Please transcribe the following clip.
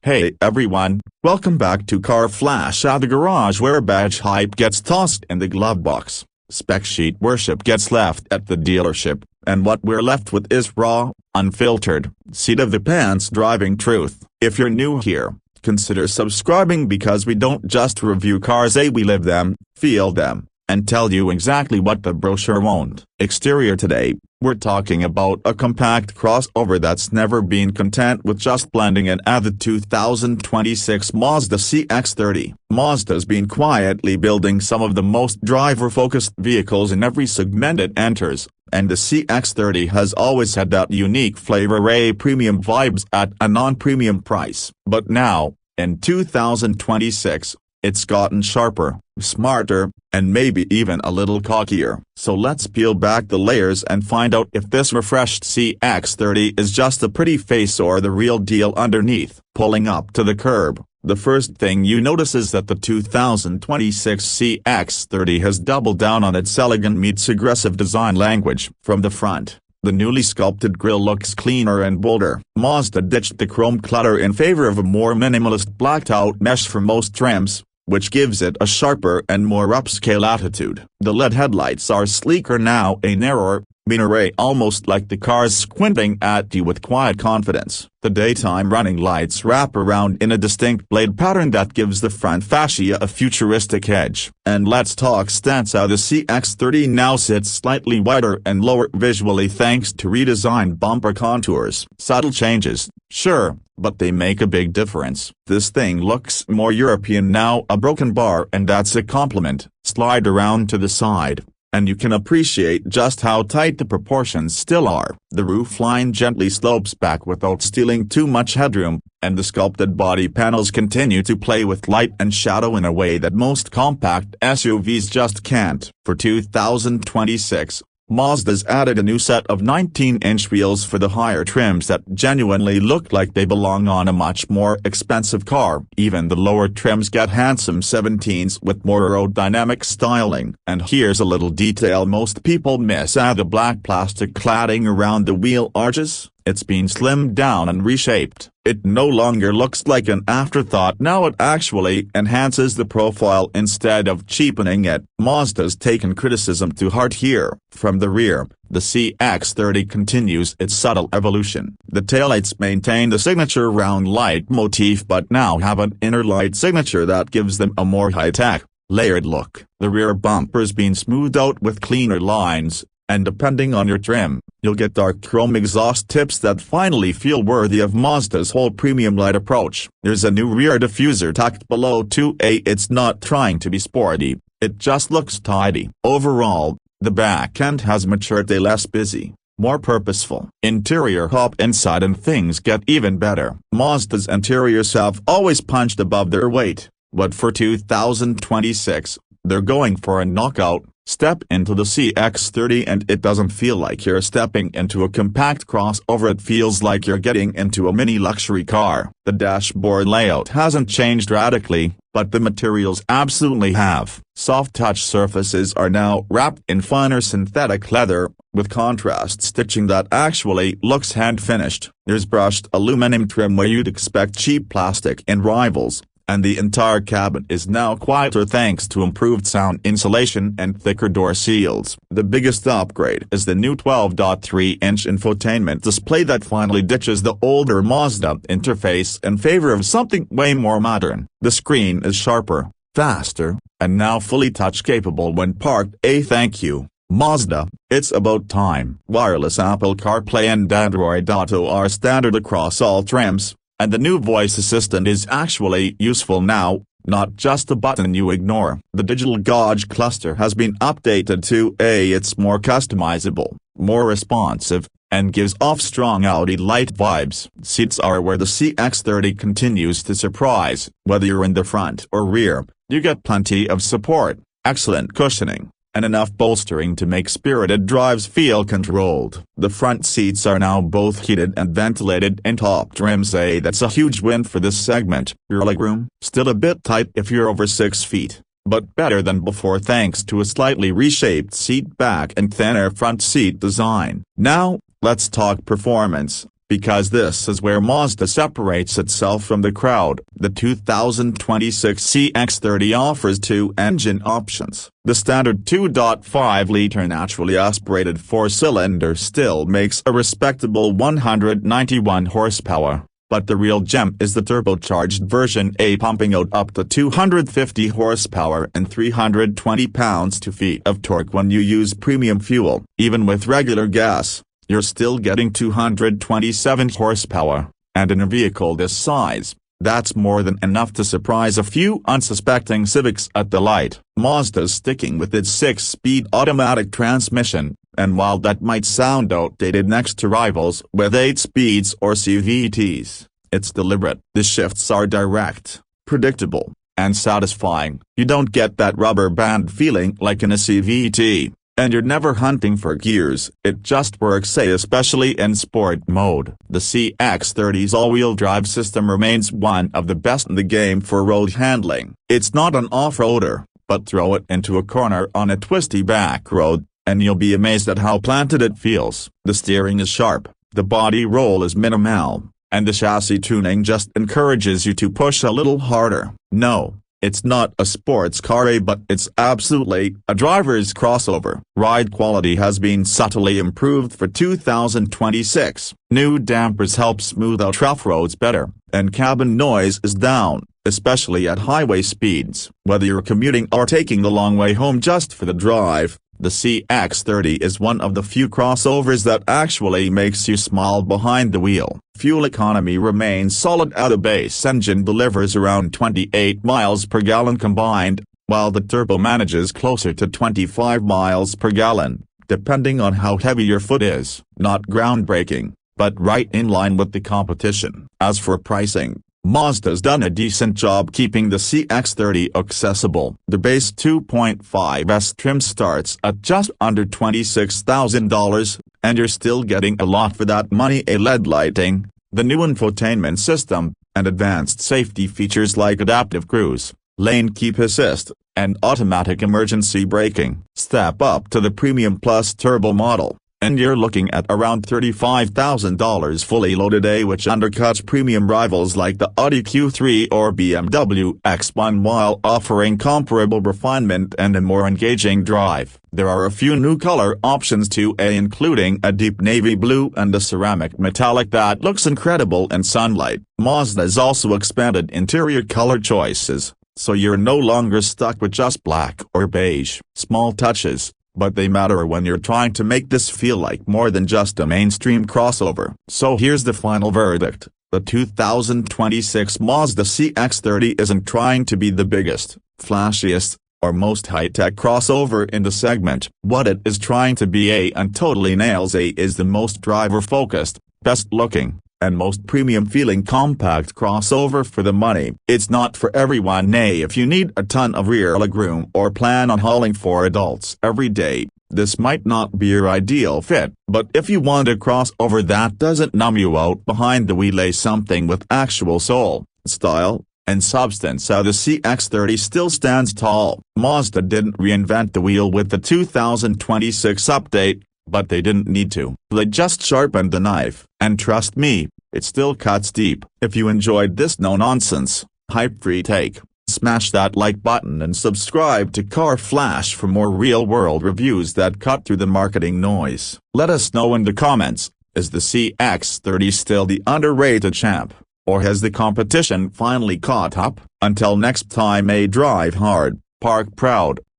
Hey everyone, welcome back to Car Flash at the garage, where badge hype gets tossed in the glove box, spec sheet worship gets left at the dealership, and what we're left with is raw, unfiltered, seat-of-the-pants driving truth. If you're new here, consider subscribing, because we don't just review cars, we live them, feel them, and tell you exactly what the brochure won't. Exterior. Today, we're talking about a compact crossover that's never been content with just blending in at the 2026 Mazda CX-30. Mazda's been quietly building some of the most driver-focused vehicles in every segment it enters, and the CX-30 has always had that unique flavor, premium vibes at a non-premium price. But now, in 2026, it's gotten sharper, smarter, and maybe even a little cockier. So let's peel back the layers and find out if this refreshed CX-30 is just a pretty face or the real deal underneath. Pulling up to the curb, the first thing you notice is that the 2026 CX-30 has doubled down on its elegant meets aggressive design language. From the front, the newly sculpted grille looks cleaner and bolder. Mazda ditched the chrome clutter in favor of a more minimalist blacked-out mesh for most trims, which gives it a sharper and more upscale attitude. The LED headlights are sleeker now, a narrower, meaner array, almost like the car's squinting at you with quiet confidence. The daytime running lights wrap around in a distinct blade pattern that gives the front fascia a futuristic edge. And let's talk stance. The CX-30 now sits slightly wider and lower visually thanks to redesigned bumper contours. Subtle changes, sure, but they make a big difference. This thing looks more European now, a broken bar, and that's a compliment. Slide around to the side, and you can appreciate just how tight the proportions still are. The roofline gently slopes back without stealing too much headroom, and the sculpted body panels continue to play with light and shadow in a way that most compact SUVs just can't. For 2026, Mazda's added a new set of 19-inch wheels for the higher trims that genuinely look like they belong on a much more expensive car. Even the lower trims get handsome 17s with more aerodynamic styling. And here's a little detail most people miss: the black plastic cladding around the wheel arches. It's been slimmed down and reshaped. It no longer looks like an afterthought. Now it actually enhances the profile instead of cheapening it. Mazda's taken criticism to heart here. From the rear, the CX-30 continues its subtle evolution. The taillights maintain the signature round light motif but now have an inner light signature that gives them a more high-tech, layered look. The rear bumper's been smoothed out with cleaner lines, and depending on your trim, you'll get dark chrome exhaust tips that finally feel worthy of Mazda's whole premium light approach. There's a new rear diffuser tucked below too. It's not trying to be sporty, it just looks tidy. Overall, the back end has matured, less busy, more purposeful. Interior. Hop inside and things get even better. Mazda's interiors have always punched above their weight, but for 2026, they're going for a knockout. Step into the CX-30 and it doesn't feel like you're stepping into a compact crossover, it feels like you're getting into a mini luxury car. The dashboard layout hasn't changed radically, but the materials absolutely have. Soft touch surfaces are now wrapped in finer synthetic leather, with contrast stitching that actually looks hand-finished. There's brushed aluminum trim where you'd expect cheap plastic in rivals, and the entire cabin is now quieter thanks to improved sound insulation and thicker door seals. The biggest upgrade is the new 12.3-inch infotainment display that finally ditches the older Mazda interface in favor of something way more modern. The screen is sharper, faster, and now fully touch-capable when parked. Thank you, Mazda, it's about time. Wireless Apple CarPlay and Android Auto are standard across all trims, and the new voice assistant is actually useful now, not just a button you ignore. The digital gauge cluster has been updated too. It's more customizable, more responsive, and gives off strong Audi light vibes. Seats are where the CX-30 continues to surprise. Whether you're in the front or rear, you get plenty of support, excellent cushioning, and enough bolstering to make spirited drives feel controlled. The front seats are now both heated and ventilated in top trims. That's a huge win for this segment. Your legroom, still a bit tight if you're over 6 feet, but better than before thanks to a slightly reshaped seat back and thinner front seat design. Now, let's talk performance. Because this is where Mazda separates itself from the crowd. The 2026 CX-30 offers two engine options. The standard 2.5-liter naturally aspirated four-cylinder still makes a respectable 191 horsepower. But the real gem is the turbocharged version A, pumping out up to 250 horsepower and 320 pounds-feet of torque when you use premium fuel. Even with regular gas, you're still getting 227 horsepower, and in a vehicle this size, that's more than enough to surprise a few unsuspecting civics at the light. Mazda's sticking with its 6-speed automatic transmission, and while that might sound outdated next to rivals with 8 speeds or CVTs, it's deliberate. The shifts are direct, predictable, and satisfying. You don't get that rubber band feeling like in a CVT. And you're never hunting for gears, it just works, especially in sport mode. The CX-30's all-wheel drive system remains one of the best in the game for road handling. It's not an off-roader, but throw it into a corner on a twisty back road, and you'll be amazed at how planted it feels. The steering is sharp, the body roll is minimal, and the chassis tuning just encourages you to push a little harder. No, it's not a sports car, but it's absolutely a driver's crossover. Ride quality has been subtly improved for 2026. New dampers help smooth out rough roads better, and cabin noise is down, especially at highway speeds. Whether you're commuting or taking the long way home just for the drive, the CX-30 is one of the few crossovers that actually makes you smile behind the wheel. Fuel economy remains solid as the base engine delivers around 28 miles per gallon combined, while the turbo manages closer to 25 miles per gallon, depending on how heavy your foot is. Not groundbreaking, but right in line with the competition. As for pricing, Mazda's done a decent job keeping the CX-30 accessible. The base 2.5S trim starts at just under $26,000, and you're still getting a lot for that money: LED lighting, the new infotainment system, and advanced safety features like adaptive cruise, lane keep assist, and automatic emergency braking. Step up to the Premium Plus Turbo model, and you're looking at around $35,000 fully loaded, which undercuts premium rivals like the Audi Q3 or BMW X1 while offering comparable refinement and a more engaging drive. There are a few new color options too, including a deep navy blue and a ceramic metallic that looks incredible in sunlight. Mazda's also expanded interior color choices, so you're no longer stuck with just black or beige. Small touches, but they matter when you're trying to make this feel like more than just a mainstream crossover. So here's the final verdict: the 2026 Mazda CX-30 isn't trying to be the biggest, flashiest, or most high-tech crossover in the segment. What it is trying to be, and totally nails, is the most driver-focused, best-looking, and most premium-feeling compact crossover for the money. It's not for everyone, if you need a ton of rear legroom or plan on hauling 4 adults every day, this might not be your ideal fit. But if you want a crossover that doesn't numb you out behind the wheel, something with actual soul, style, and substance, the CX-30 still stands tall. Mazda didn't reinvent the wheel with the 2026 update, but they didn't need to. They just sharpened the knife, and trust me, it still cuts deep. If you enjoyed this no-nonsense, hype-free take, smash that like button and subscribe to Car Flash for more real-world reviews that cut through the marketing noise. Let us know in the comments, is the CX-30 still the underrated champ, or has the competition finally caught up? Until next time, drive hard, park proud,